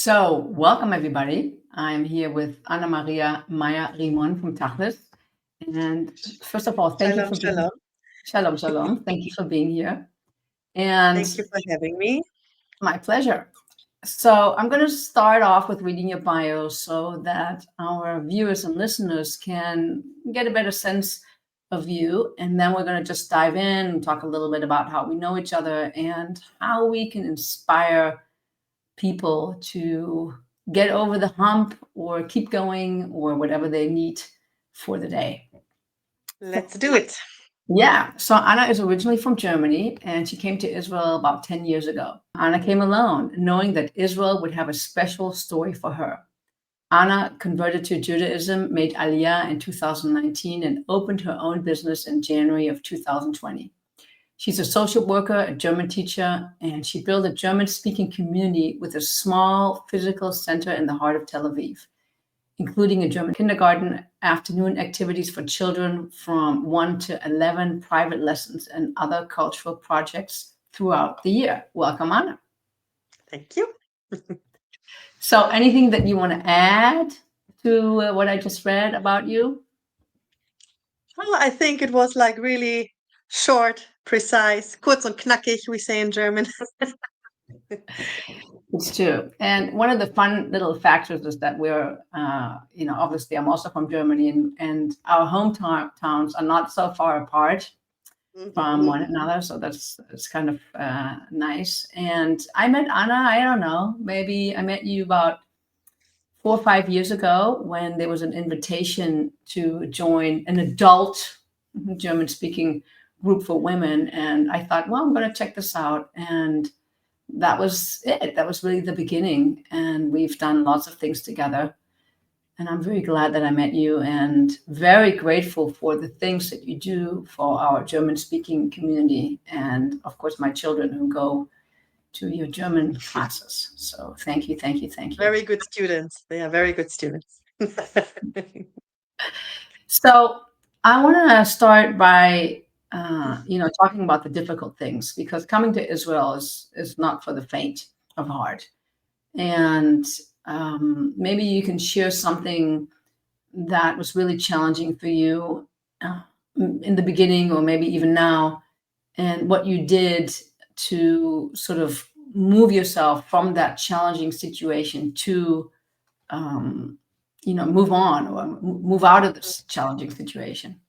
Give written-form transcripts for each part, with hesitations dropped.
Welcome everybody. I'm here with Anna-Maria Meier from Tachlis. And first of all, thank you Shalom, for being shalom. Shalom, shalom. Thank you for being here. And Thank you for having me. my pleasure. So I'm going to start off with reading your bio so that our viewers and listeners can get a better sense of you. And then we're going to just dive in and talk a little bit about how we know each other and how we can inspire people to get over the hump or keep going or whatever they need for the day. Let's do it. Yeah, so Anna is originally from Germany and she came to Israel about 10 years ago. Anna came alone, knowing that Israel would have a special story for her. Anna converted to Judaism, made Aliyah in 2019, and opened her own business in January of 2020. She's a social worker, a German teacher, and she built a German-speaking community with a small physical center in the heart of Tel Aviv, including a German kindergarten, afternoon activities for children from 1 to 11, private lessons, and other cultural projects throughout the year. Welcome, Anna. Thank you. So anything that you want to add to what I just read about you? Well, I think it was like really short, precise, kurz und knackig, we say in German. It's true. And one of the fun little factors is that we're, obviously I'm also from Germany and our hometowns are not so far apart from one another. So that's kind of nice. And I met Anna, I don't know, maybe I met you about 4 or 5 years ago when there was an invitation to join an adult German speaking group for women. And I thought, well, I'm going to check this out. And that was it. That was really the beginning. And we've done lots of things together. And I'm very glad that I met you and very grateful for the things that you do for our German speaking community. And of course, my children who go to your German classes. So thank you, thank you, thank you. Very good students. They are very good students. So I want to start by talking about the difficult things, because coming to Israel is not for the faint of heart. And maybe you can share something that was really challenging for you in the beginning, or maybe even now, and what you did to sort of move yourself from that challenging situation to, move on or move out of this challenging situation.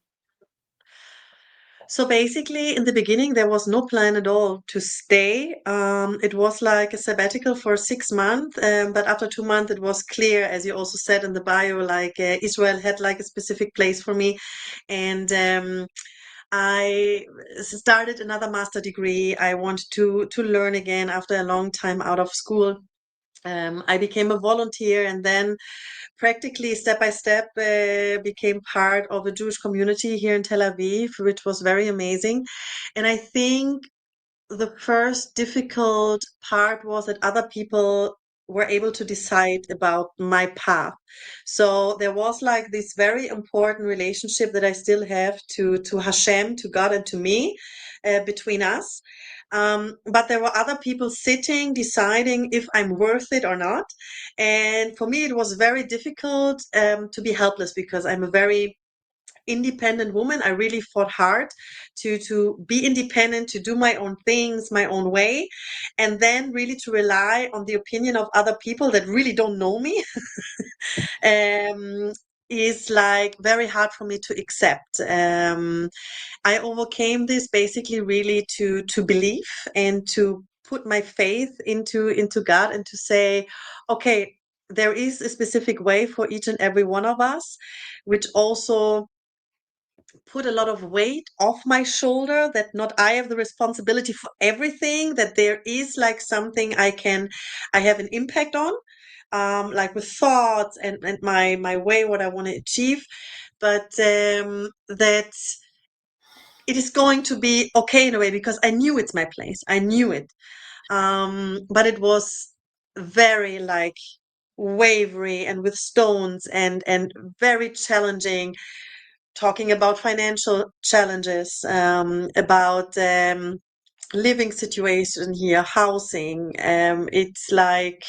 So basically, in the beginning, there was no plan at all to stay. It was like a sabbatical for 6 months, but after 2 months, it was clear, as you also said in the bio, like Israel had like a specific place for me, and I started another master degree. I wanted to learn again after a long time out of school. I became a volunteer, and then practically step by step became part of a Jewish community here in Tel Aviv, which was very amazing. And I think the first difficult part was that other people were able to decide about my path. So there was like this very important relationship that I still have to Hashem, to God, and to me, between us. But there were other people sitting, deciding if I'm worth it or not. And for me, it was very difficult to be helpless, because I'm a very independent woman. I really fought hard to be independent, to do my own things my own way, and then really to rely on the opinion of other people that really don't know me. Is like very hard for me to accept. I overcame this basically really to believe and to put my faith into God, and to say, okay, there is a specific way for each and every one of us, which also put a lot of weight off my shoulder, that not I have the responsibility for everything, that there is like something I have an impact on, like with thoughts and my way, what I want to achieve, but that it is going to be okay in a way, because I knew it's my place. I knew it. But it was very like wavery and with stones and very challenging, talking about financial challenges, about living situation here, housing. It's like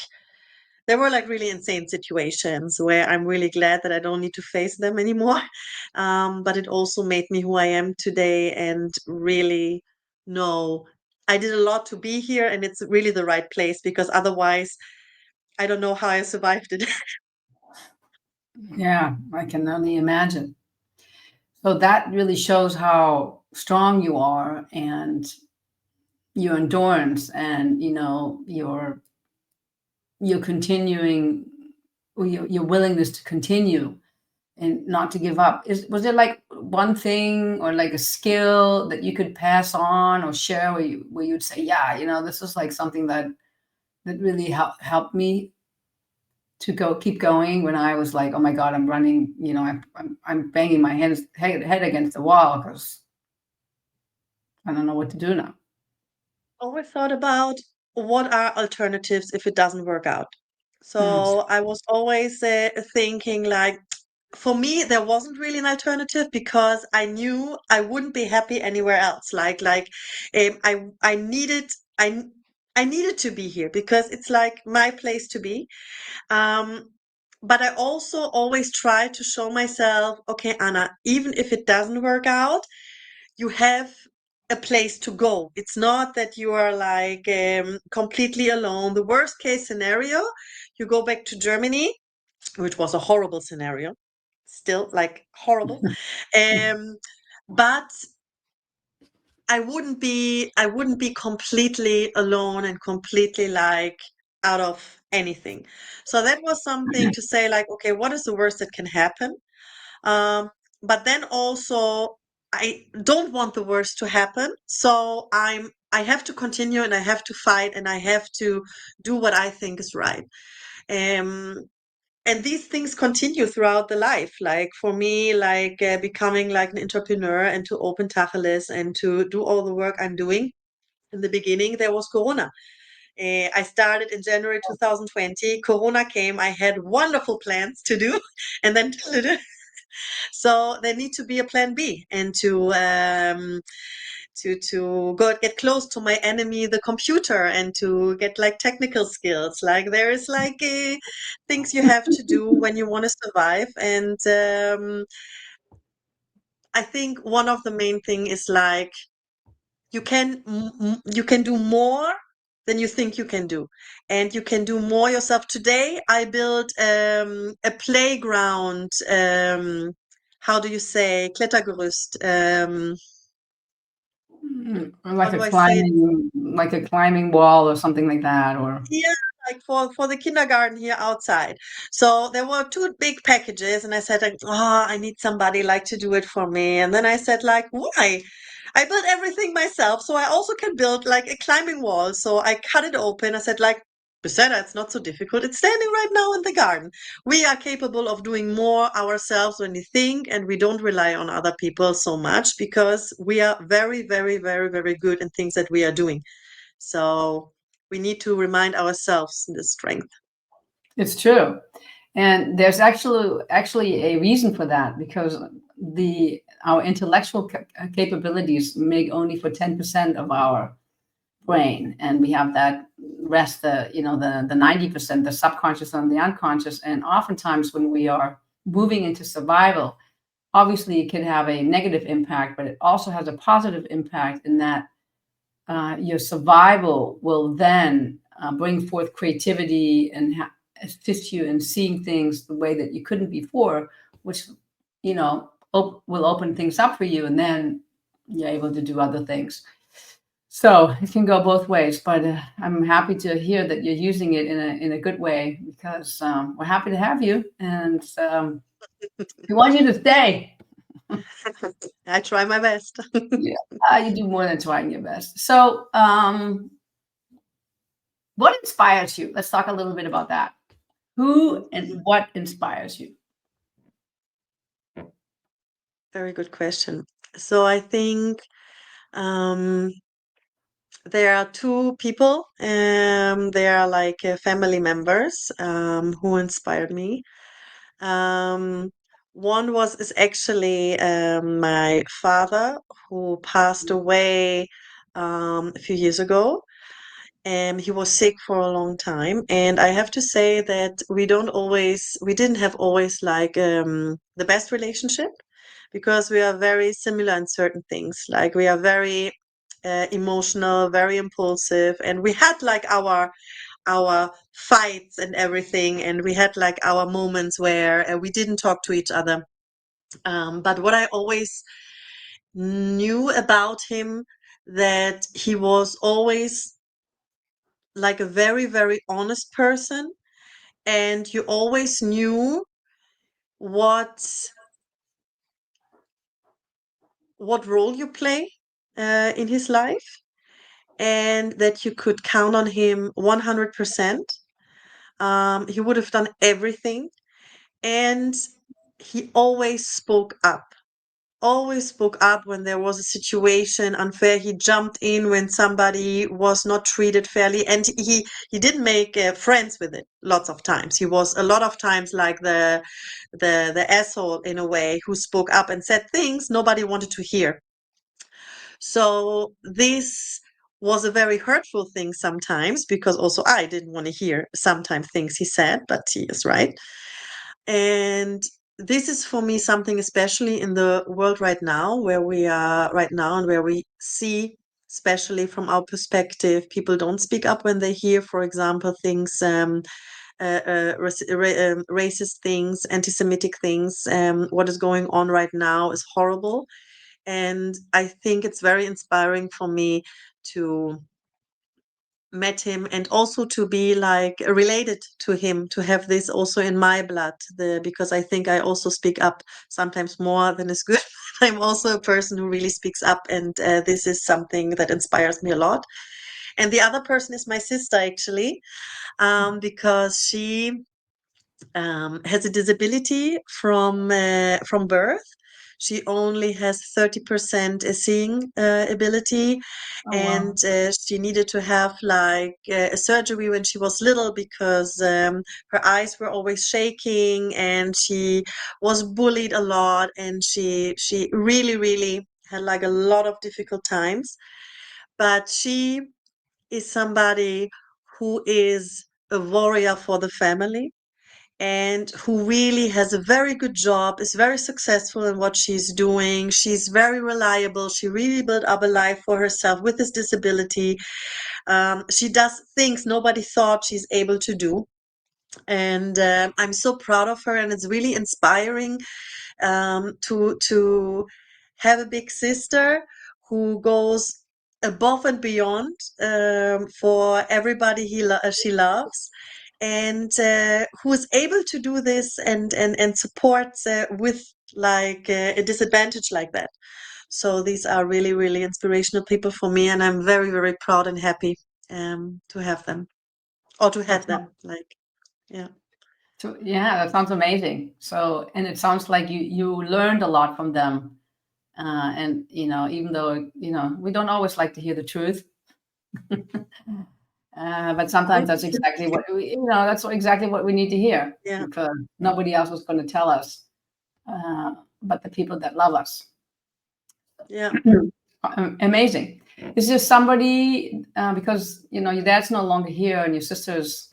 There were like really insane situations where I'm really glad that I don't need to face them anymore. But it also made me who I am today, and really know I did a lot to be here, and it's really the right place, because otherwise I don't know how I survived it. Yeah, I can only imagine. So that really shows how strong you are, and your endurance, and your continuing, or your willingness to continue and not to give up. Was there like one thing or like a skill that you could pass on or share, where you'd say, yeah, this is like something that really helped me to keep going when I was like, oh my God, I'm running, I'm banging my head against the wall because I don't know what to do now. Always thought about what are alternatives if it doesn't work out. Mm. So I was always thinking like, for me, there wasn't really an alternative, because I knew I wouldn't be happy anywhere else. I needed I I needed to be here because it's like my place to be. Um, but I also always try to show myself, okay, Anna, even if it doesn't work out, you have a place to go. It's not that you are like completely alone. The worst case scenario, you go back to Germany, which was a horrible scenario, still like horrible. Um, but I wouldn't be completely alone and completely like out of anything. So that was something to say like, okay, what is the worst that can happen? Um, but then also I don't want the worst to happen. So I have to continue, and I have to fight, and I have to do what I think is right. Um, and these things continue throughout the life. Like for me, like becoming like an entrepreneur and to open Tacheles and to do all the work I'm doing. In the beginning, there was Corona. I started in January 2020. Corona came. I had wonderful plans to do, and then so there need to be a plan B, and to go get close to my enemy, the computer, and to get like technical skills. Like there is like things you have to do when you want to survive. And I think one of the main thing is like you can do more than you think you can do, and you can do more yourself. Today I built a playground, how do you say, Klettergerüst, how Like do I say it? like a climbing wall or something like that, or Yeah, like for the kindergarten here outside. So there were two big packages, and I said like, oh, I need somebody like to do it for me. And then I said like, why? I built everything myself, so I also can build like a climbing wall. So I cut it open. I said like, Beseda, it's not so difficult. It's standing right now in the garden. We are capable of doing more ourselves when we think, and we don't rely on other people so much, because we are very, very, very, very good in things that we are doing. So we need to remind ourselves the strength. it's true. And there's actually a reason for that, because our intellectual capabilities make only for 10% of our brain, and we have that rest, the 90%, the subconscious and the unconscious. And oftentimes when we are moving into survival, obviously it can have a negative impact, but it also has a positive impact in that your survival will then bring forth creativity and assist you in seeing things the way that you couldn't before, which will open things up for you, and then you're able to do other things. So it can go both ways, but I'm happy to hear that you're using it in a good way, because we're happy to have you, and we want you to stay. I try my best. Yeah, you do more than trying your best. So, what inspires you? Let's talk a little bit about that. Who and Mhm. what inspires you? Very good question. So I think um, there are two people. They are like family members who inspired me. Um, one is actually my father, who passed away a few years ago. He was sick for a long time, and I have to say that we didn't have always like the best relationship, because we are very similar in certain things. Like we are very emotional, very impulsive, and we had like our fights and everything, and we had like our moments where we didn't talk to each other. But what I always knew about him, that he was always like a very, very honest person, and you always knew what role you play in his life, and that you could count on him 100%. He would have done everything, and he always spoke up when there was a situation unfair. He jumped in when somebody was not treated fairly, and he didn't make friends with it. Lots of times he was a lot of times like the asshole in a way, who spoke up and said things nobody wanted to hear. So this was a very hurtful thing sometimes, because also I didn't want to hear sometimes things he said, but he is right. And this is for me something, especially in the world right now, where we are right now, and where we see, especially from our perspective, people don't speak up when they hear, for example, things, racist things, anti-Semitic things. What is going on right now is horrible. And I think it's very inspiring for me to met him, and also to be like related to him, to have this also in my blood, because I think I also speak up sometimes more than is good. I'm also a person who really speaks up, and this is something that inspires me a lot. And the other person is my sister, actually, because she has a disability from birth. She only has 30% seeing ability, Oh, wow. and she needed to have like a surgery when she was little, because her eyes were always shaking, and she was bullied a lot, and she really, really had like a lot of difficult times. But she is somebody who is a warrior for the family, and who really has a very good job, is very successful in what she's doing. She's very reliable. She really built up a life for herself with this disability. She does things nobody thought she's able to do. And I'm so proud of her, and it's really inspiring to have a big sister who goes above and beyond for everybody she loves, and who is able to do this, and supports with like a disadvantage like that. So these are really, really inspirational people for me, and I'm very, very proud and happy to have them, or to have That's not, them. Like, yeah. so yeah, that sounds amazing. So, and it sounds like you learned a lot from them. And even though we don't always like to hear the truth, but sometimes that's exactly what exactly what we need to hear, Yeah. because nobody else was going to tell us, but the people that love us. Yeah. Amazing. Is there somebody, because your dad's no longer here and your sister's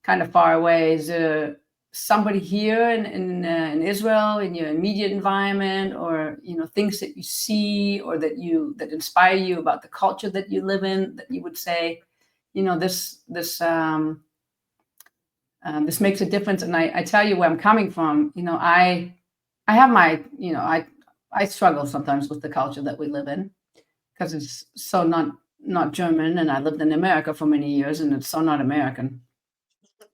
kind of far away? Is there somebody here in Israel, in your immediate environment, or things that you see, or that inspire you about the culture that you live in, that you would say, this makes a difference? And I tell you where I'm coming from. I have my, I struggle sometimes with the culture that we live in, because it's so not German, and I lived in America for many years, and it's so not American.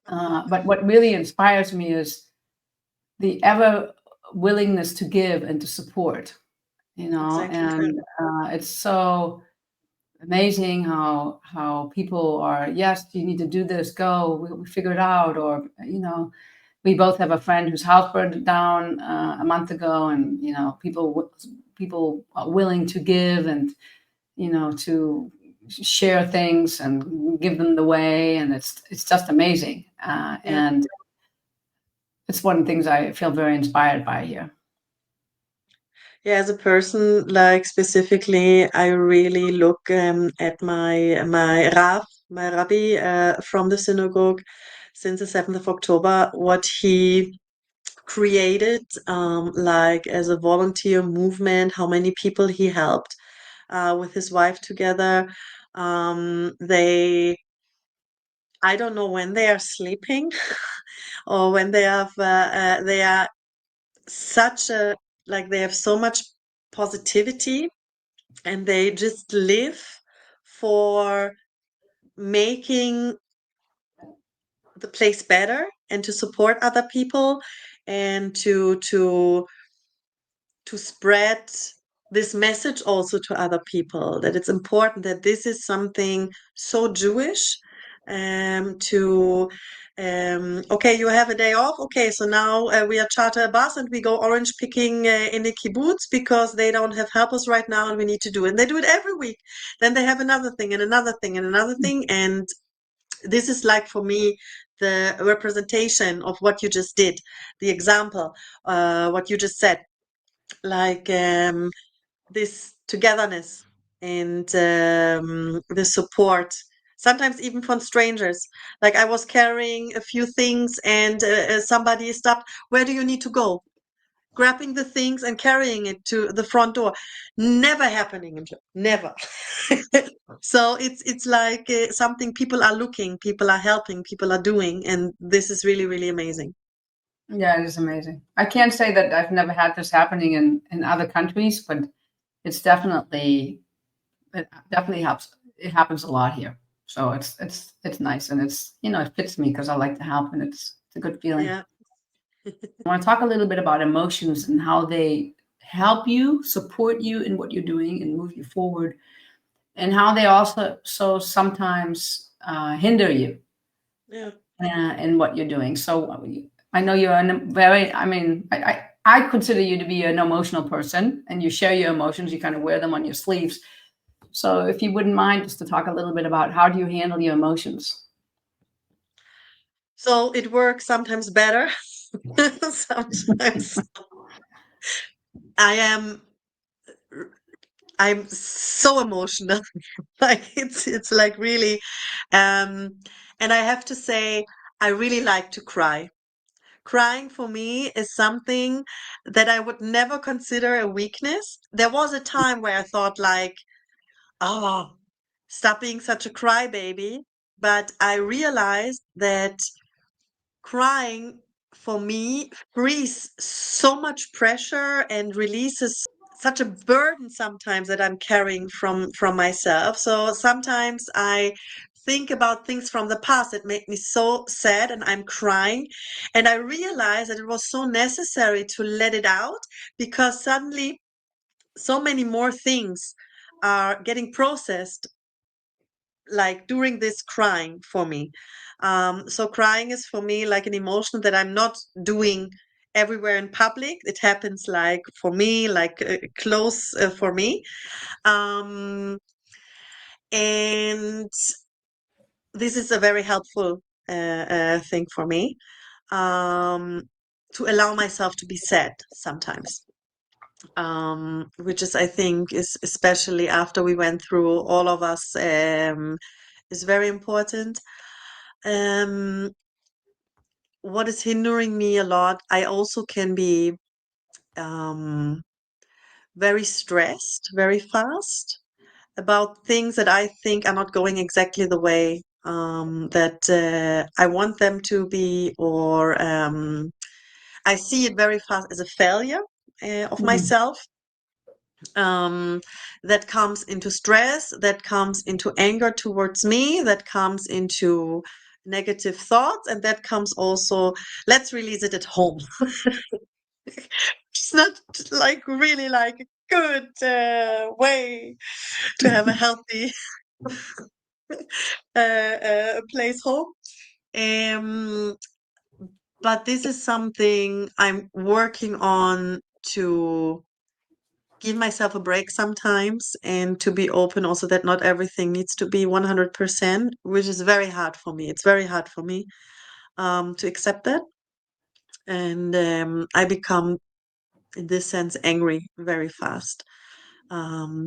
But what really inspires me is the ever willingness to give and to support. Exactly. And it's so amazing how people are, yes, you need to do this, go, we figure it out. Or we both have a friend whose house burned down a month ago, and people are willing to give, and to share things and give them the way, and it's just amazing. Yeah. And it's one of the things I feel very inspired by here. Yeah, as a person, like specifically, I really look at my Rav, my rabbi from the synagogue since the 7th of October, what he created like as a volunteer movement, how many people he helped with his wife together. They, I don't know when they are sleeping or when they are such a, like they have so much positivity and they just live for making the place better and to support other people and to spread this message also to other people that it's important that this is something so Jewish to okay, you have a day off, okay, so now we are charter a bus and we go orange picking in the kibbutz because they don't have helpers right now and we need to do it, and they do it every week. Then they have another thing and another thing and another thing, and this is like for me the representation of what you just did, the example, what you just said, like this togetherness and the support, sometimes even from strangers. Like I was carrying a few things and somebody stopped, where do you need to go? Grabbing the things and carrying it to the front door. Never happening in Germany, never. So it's like something people are looking, people are helping, people are doing, and this is really, really amazing. Yeah, it is amazing. I can't say that I've never had this happening in other countries, but it's definitely it definitely helps. It happens a lot here, so it's nice, and it's, it fits me because I like to help, and it's a good feeling. Yeah. I want to talk a little bit about emotions and how they help you, support you in what you're doing, and move you forward, and how they also sometimes hinder you Yeah. in what you're doing. So I know you're very. I mean, I consider you to be an emotional person, and you share your emotions. You kind of wear them on your sleeves. So if you wouldn't mind just to talk a little bit about how do you handle your emotions? So it works sometimes better. Sometimes I am I'm so emotional. Like it's like really and I have to say I really like to cry. Crying for me is something that I would never consider a weakness. There was a time where I thought like, oh, stop being such a crybaby. But I realized that crying for me frees so much pressure and releases such a burden sometimes that I'm carrying from myself. So sometimes I think about things from the past that made me so sad and I'm crying, and I realize that it was so necessary to let it out because suddenly so many more things are getting processed like during this crying for me. So crying is for me like an emotion that I'm not doing everywhere in public. It happens like for me, like close for me. Um, and this is a very helpful thing for me to allow myself to be sad sometimes. Which is, I think, is especially after we went through all of us, is very important. Um, what is hindering me a lot, I also can be um, very stressed very fast about things that I think are not going exactly the way that I want them to be, or I see it very fast as a failure of Mhm. myself. That comes into stress, that comes into anger towards me, that comes into negative thoughts, and that comes also, let's release it at home. It's not like really like a good way to have a healthy place home. Um, but this is something I'm working on to give myself a break sometimes and to be open also that not everything needs to be 100%, which is very hard for me. It's very hard for me to accept that. And I become, in this sense, angry very fast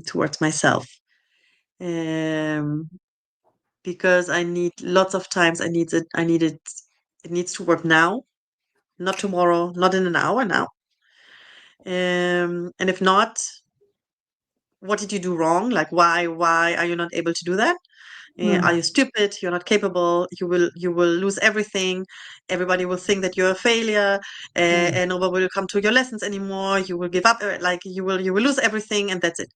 towards myself. Um, because I need lots of times I need it needs to work now, not tomorrow, not in an hour now. And if not, what did you do wrong? Like why are you not able to do that? Are you stupid? You're not capable. You will lose everything. Everybody will think that you're a failure, and nobody will come to your lessons anymore. You will give up. Like you will lose everything, and that's it.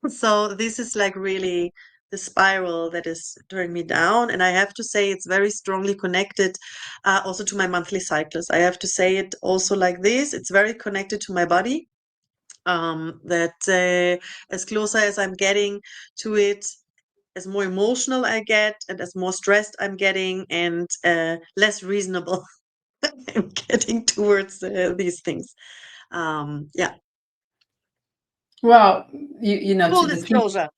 So this is like really the spiral that is throwing me down, and I have to say it's very strongly connected also to my monthly cycles. I have to say it also like this. It's very connected to my body. That as closer as I'm getting to it, as more emotional I get, and as more stressed I'm getting, and less reasonable I'm getting towards these things. Yeah. Well, you know, Full to the two disclosure.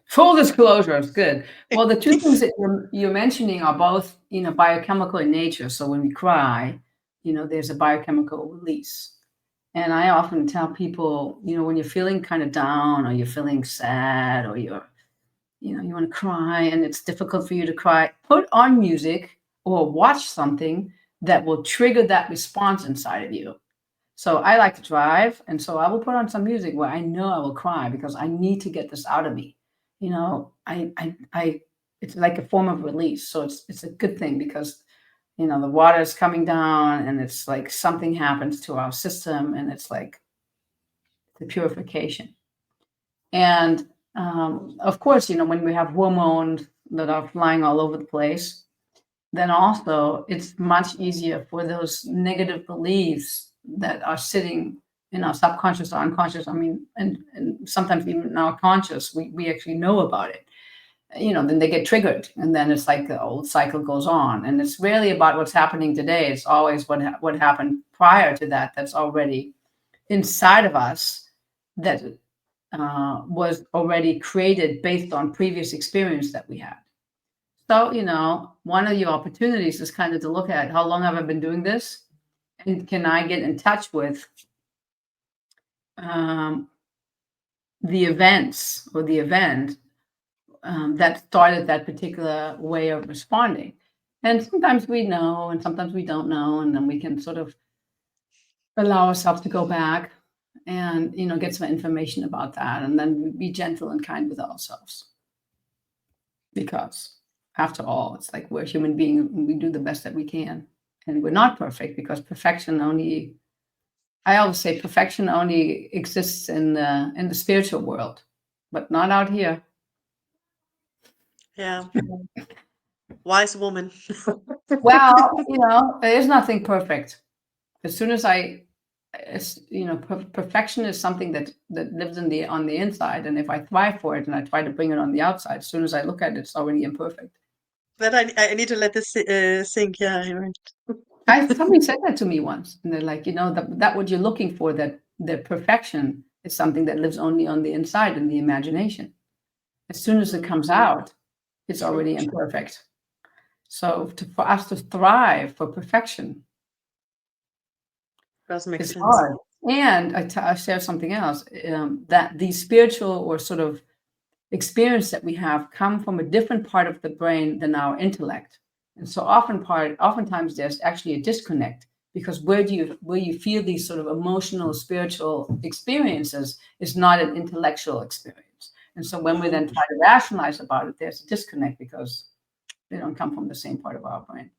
full disclosure is good. Well, the two things that you're mentioning are both, you know, biochemical in nature. So when we cry, you know, there's a biochemical release. And I often tell people, you know, when you're feeling kind of down or you're feeling sad or you're, you know, you want to cry and it's difficult for you to cry, put on music or watch something that will trigger that response inside of you. So I like to drive, and so I will put on some music where I know I will cry because I need to get this out of me. You know, it's like a form of release. So it's a good thing because you know the water is coming down, and it's like something happens to our system, and it's like the purification. And of course, you know, when we have hormones that are flying all over the place, then also it's much easier for those negative beliefs that are sitting in our subconscious or unconscious. I mean, and sometimes even in our conscious, we actually know about it. You know, then they get triggered, and then it's like the old cycle goes on. And it's rarely about what's happening today. It's always what happened prior to that. That's already inside of us. That was already created based on previous experience that we had. So, you know, one of your opportunities is kind of to look at how long have I been doing this? And can I get in touch with um, the events or the event that started that particular way of responding? And sometimes we know, and sometimes we don't know. And then we can sort of allow ourselves to go back and, you know, get some information about that. And then be gentle and kind with ourselves. Because after all, it's like we're human beings and we do the best that we can. And we're not perfect because perfection only, I always say perfection only exists in the spiritual world, but not out here. Yeah. Wise woman. Well, you know, there is nothing perfect. As soon as it's, you know, perfection is something that lives on the inside, and if I thrive for it and I try to bring it on the outside, as soon as I look at it, it's already imperfect. But I need to let this sink. Yeah, you're right. Somebody said that to me once, and they're like, you know, that what you're looking for, that the perfection is something that lives only on the inside in the imagination. As soon as it comes out, it's True. already imperfect. So for us to thrive for perfection Does make is sense. hard. And I share something else, that the spiritual or sort of experience that we have come from a different part of the brain than our intellect. And so oftentimes there's actually a disconnect because where you feel these sort of emotional, spiritual experiences is not an intellectual experience. And so when we then try to rationalize about it, there's a disconnect because they don't come from the same part of our brain.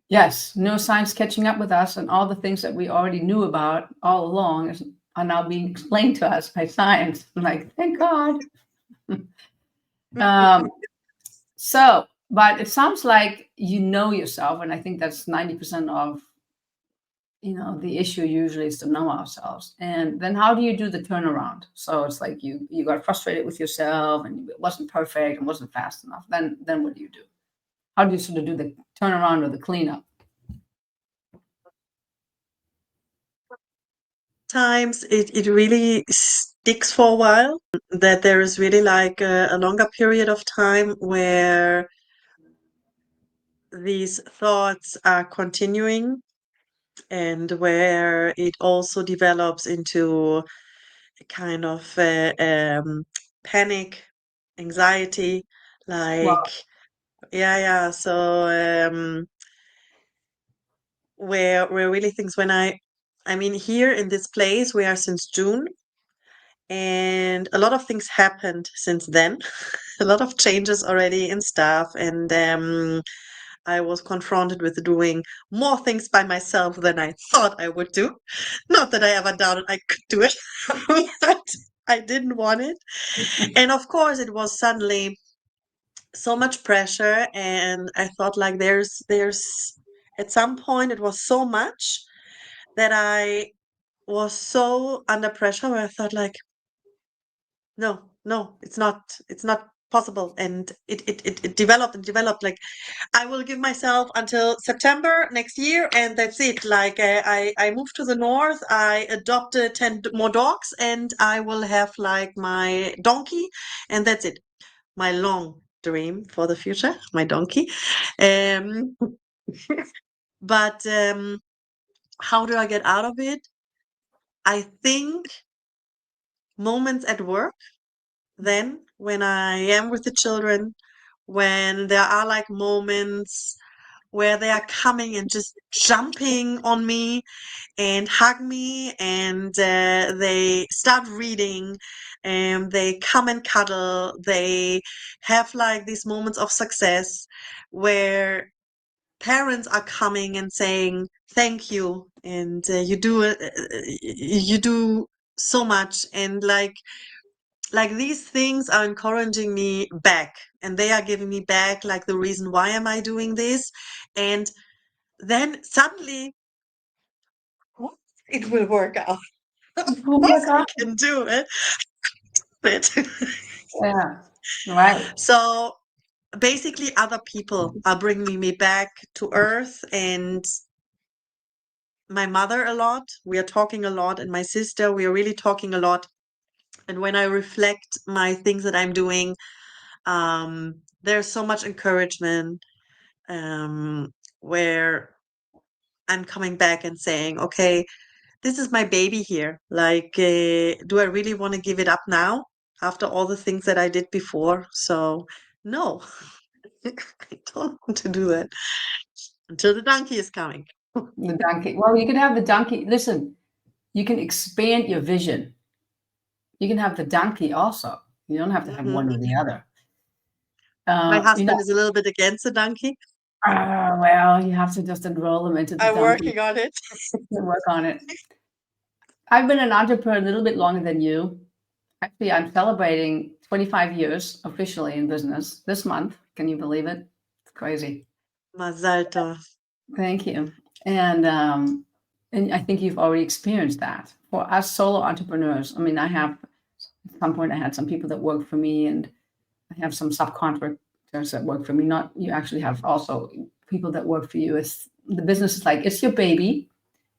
Yes, neuroscience catching up with us, and all the things that we already knew about all along are now being explained to us by science. I'm like, thank God. So, but it sounds like you know yourself, and I think that's 90% of, you know, the issue usually is to know ourselves. And then how do you do the turnaround? So it's like you got frustrated with yourself and it wasn't perfect and wasn't fast enough. Then what do you do? How do you sort of do the turnaround or the cleanup? Times it really sticks for a while, that there is really like a longer period of time where these thoughts are continuing, and where it also develops into a kind of panic, anxiety, Well, like, yeah. So, where really things when I mean, here in this place, we are since June, and a lot of things happened since then. A lot of changes already in stuff, and I was confronted with doing more things by myself than I thought I would do. Not that I ever doubted I could do it, but I didn't want it. And of course, it was suddenly so much pressure, and I thought like there's at some point it was so much that I was so under pressure where I thought like, no, it's not possible. And it developed and developed. Like, I will give myself until September next year, and that's it. Like, I moved to the north, I adopted 10 more dogs, and I will have like my donkey, and that's it. My long dream for the future, my donkey. Um, but how do I get out of it? I think moments at work, then when I am with the children, when there are like moments where they are coming and just jumping on me and hug me, and they start reading, and they come and cuddle, they have like these moments of success where parents are coming and saying thank you, and you do so much, and like these things are encouraging me back, and they are giving me back like the reason why am I doing this. And then suddenly, "Oh, it will work out. Of oh my course I God. can do it." But Yeah. Right. so basically other people are bringing me back to earth, and my mother a lot. We are talking a lot, and my sister, we are really talking a lot. And when I reflect my things that I'm doing, there's so much encouragement, where I'm coming back and saying, okay, this is my baby here. Like, do I really want to give it up now after all the things that I did before? So, no, I don't want to do that until the donkey is coming. The donkey. Well, you can have the donkey. Listen, you can expand your vision. You can have the donkey also. You don't have to have one or Mhm. the other. My You know, husband is a little bit against the donkey. well, you have to just enroll them into the I'm donkey working on it. and work on it. I've been an entrepreneur a little bit longer than you. Actually, I'm celebrating 25 years officially in business this month. Can you believe it? It's crazy. Mazal tov. Thank you. And I think you've already experienced that. For us solo entrepreneurs, I mean, I have at some point I had some people that work for me, and I have some subcontractors that work for me. Not you actually have also people that work for you. It's the business is like it's your baby,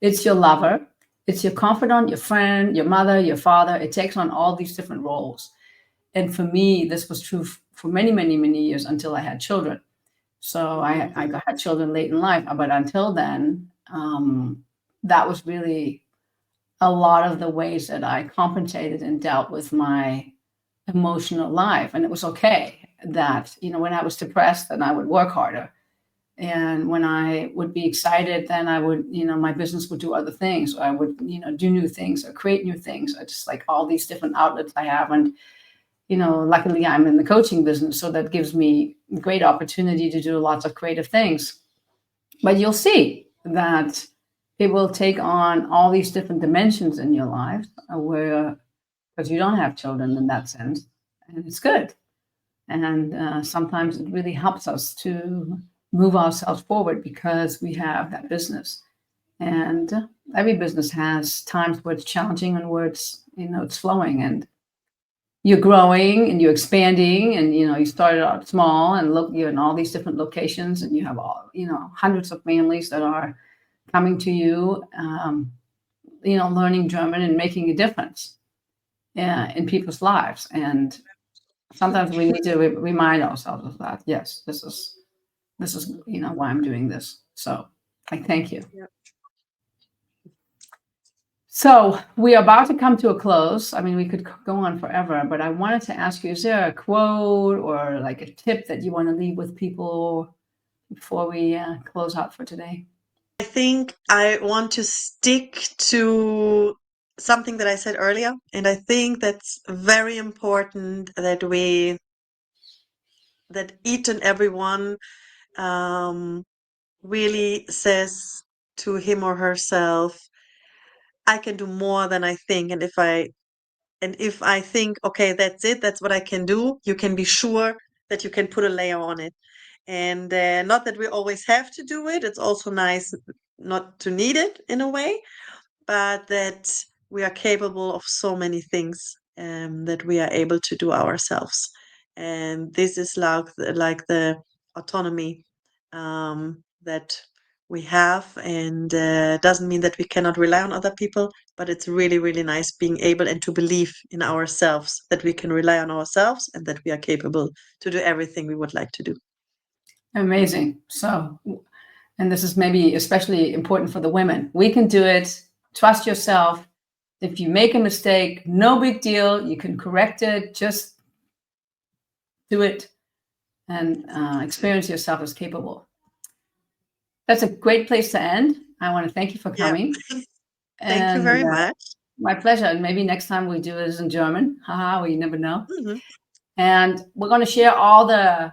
it's your lover, it's your confidant, your friend, your mother, your father. It takes on all these different roles. And for me, this was true for many, many, many years until I had children. So I Mhm. had children late in life, but until then, that was really a lot of the ways that I compensated and dealt with my emotional life. And it was okay that, when I was depressed, then I would work harder. And when I would be excited, then I would, my business would do other things. Or I would, do new things or create new things. I just like all these different outlets I have. And luckily I'm in the coaching business, so that gives me great opportunity to do lots of creative things. But you'll see that it will take on all these different dimensions in your life where, because you don't have children in that sense, and it's good. And sometimes it really helps us to move ourselves forward because we have that business. And every business has times where it's challenging and where it's flowing. And you're growing and you're expanding, and you started out small, and look, you're in all these different locations, and you have all hundreds of families that are coming to you, learning German and making a difference in people's lives. And sometimes we need to remind ourselves of that. Yes, this is why I'm doing this. So I thank you. Yeah. So we are about to come to a close. I mean, we could go on forever, but I wanted to ask you, is there a quote or like a tip that you want to leave with people before we close out for today? I think I want to stick to something that I said earlier, and I think that's very important that each and everyone really says to him or herself, I can do more than I think. And if I think, okay, that's it, that's what I can do, you can be sure that you can put a layer on it. And not that we always have to do it. It's also nice not to need it in a way, but that we are capable of so many things that we are able to do ourselves. And this is like the autonomy that we have, and doesn't mean that we cannot rely on other people, but it's really, really nice being able and to believe in ourselves that we can rely on ourselves and that we are capable to do everything we would like to do. Amazing. So, and this is maybe especially important for the women. We can do it. Trust yourself. If you make a mistake, no big deal. You can correct it. Just do it and experience yourself as capable. That's a great place to end. I want to thank you for coming. Thank you very much. My pleasure. And maybe next time we do this in German. Haha, we never know. Mm-hmm. And we're going to share all the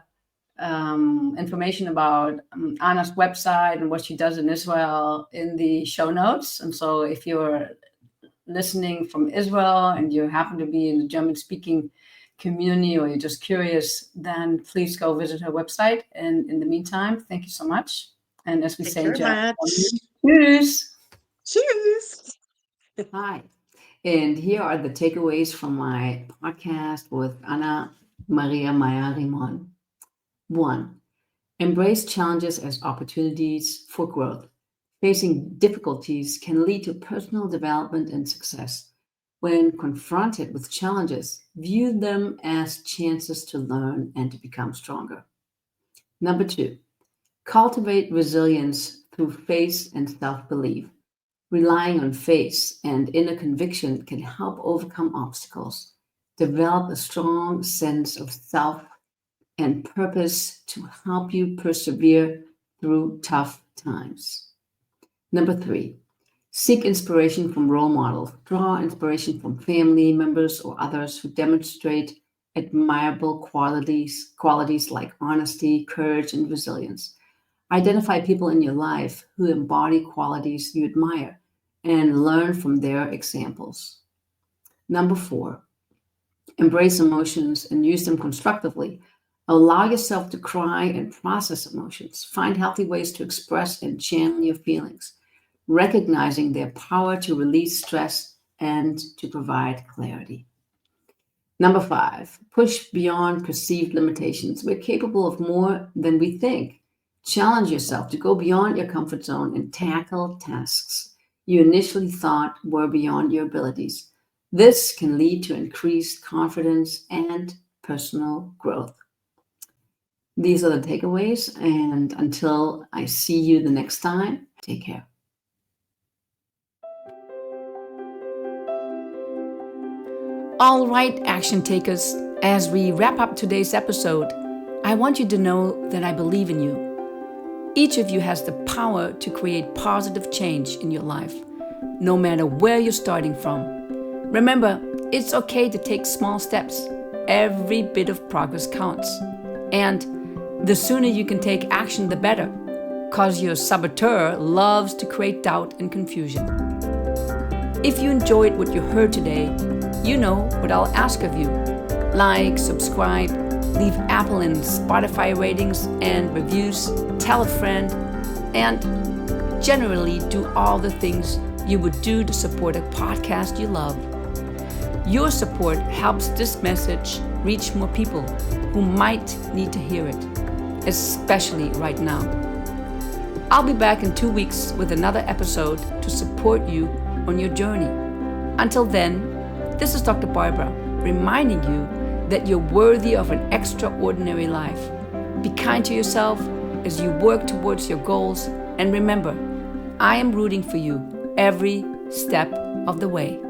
information about Anna's website and what she does in Israel in the show notes. And so if you're listening from Israel and you happen to be in the German-speaking community or you're just curious, then please go visit her website. And in the meantime, thank you so much. And as we say in German, tschüss. Tschüss. Hi. And here are the takeaways from my podcast with Anna-Maria Meier. 1. Embrace challenges as opportunities for growth. Facing difficulties can lead to personal development and success. When confronted with challenges, view them as chances to learn and to become stronger. 2. Cultivate resilience through faith and self-belief. Relying on faith and inner conviction can help overcome obstacles. Develop a strong sense of self and purpose to help you persevere through tough times. 3, seek inspiration from role models. Draw inspiration from family members or others who demonstrate admirable qualities like honesty, courage, and resilience. Identify people in your life who embody qualities you admire and learn from their examples. 4, embrace emotions and use them constructively. Allow yourself to cry and process emotions. Find healthy ways to express and channel your feelings, recognizing their power to release stress and to provide clarity. 5, push beyond perceived limitations. We're capable of more than we think. Challenge yourself to go beyond your comfort zone and tackle tasks you initially thought were beyond your abilities. This can lead to increased confidence and personal growth. These are the takeaways, and until I see you the next time, take care. All right, action takers, as we wrap up today's episode, I want you to know that I believe in you. Each of you has the power to create positive change in your life, no matter where you're starting from. Remember, it's okay to take small steps. Every bit of progress counts. And the sooner you can take action, the better, because your saboteur loves to create doubt and confusion. If you enjoyed what you heard today, you know what I'll ask of you. Like, subscribe, leave Apple and Spotify ratings and reviews, tell a friend, and generally do all the things you would do to support a podcast you love. Your support helps this message reach more people who might need to hear it, especially right now. I'll be back in 2 weeks with another episode to support you on your journey. Until then, this is Dr. Barbara reminding you that you're worthy of an extraordinary life. Be kind to yourself as you work towards your goals, and remember, I am rooting for you every step of the way.